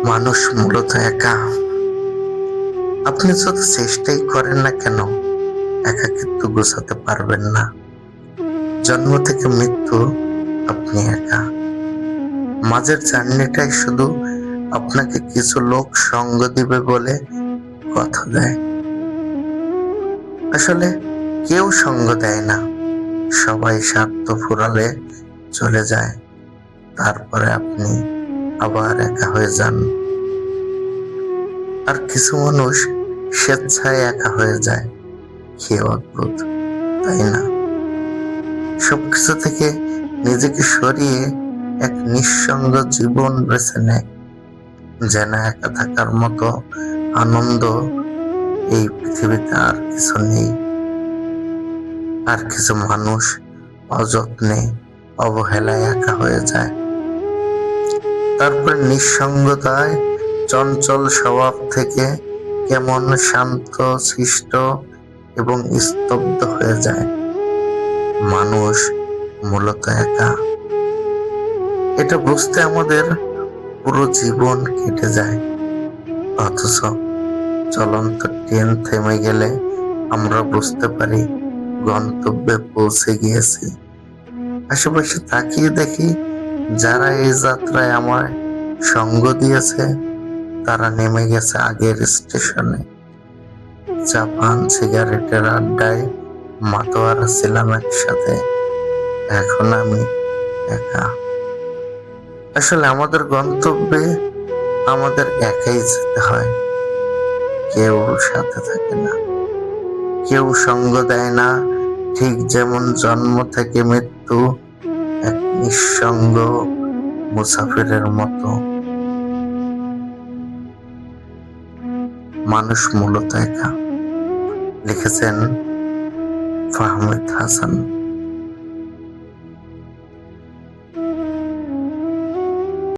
মানুষ মূলত একা। আপনি যত চেষ্টাই করেন না কেন, একাকিত্ব গোছাতে পারবেন না। জন্ম থেকে মৃত্যু আপনি একা। মাঝের জার্নিটাই শুধু আপনাকে কিছু লোক সঙ্গ দিবে বলে কথা দেয়। আসলে কেউ সঙ্গ দেয় না, সবাই স্বার্থ ফুরালে চলে যায়। তারপরে আপনি আবার একা হয়ে যান। আর কিছু মানুষ স্বেচ্ছায় একা হয়ে যায়। কি অদ্ভুত, তাই না? সবকিছু থেকে নিজেকে সরিয়ে এক নিঃসঙ্গ জীবন বেছে নেয়, যেন একা থাকার মতো আনন্দ এই পৃথিবীতে আর কিছু নেই। আর কিছু মানুষ অযত্নে অবহেলায় একা হয়ে যায়, তারপর নিঃসঙ্গতায় চঞ্চল স্বভাব থেকে কেমন শান্ত শিষ্ট এবং স্তব্ধ হয়ে যায়। মানুষ মূলত একা, এটা বুঝতে আমাদের পুরো জীবন কেটে যায়। অথচ চলন্ত ট্রেন থেমে গেলে আমরা বুঝতে পারি গন্তব্যে পৌঁছে গিয়েছি। আশেপাশে তাকিয়ে দেখি যারা এই যাত্রায় আমায় সঙ্গ দিয়েছে তারা নেমে গেছে আগের স্টেশনে। চা পান সিগারেটের আড্ডায় মাতোয়ারা ছিলাম একসাথে, এখন আমি একা। আসলে আমাদের গন্তব্যে আমাদের একাই যেতে হয়। কেউ সাথে থাকে না, কেউ সঙ্গ দেয় না। ঠিক যেমন জন্ম থেকে মৃত্যু এক নিঃসঙ্গ মুসাফিরের মতো। মানুষ মূলত একা। লিখেছেন ফাহমিদ হাসান।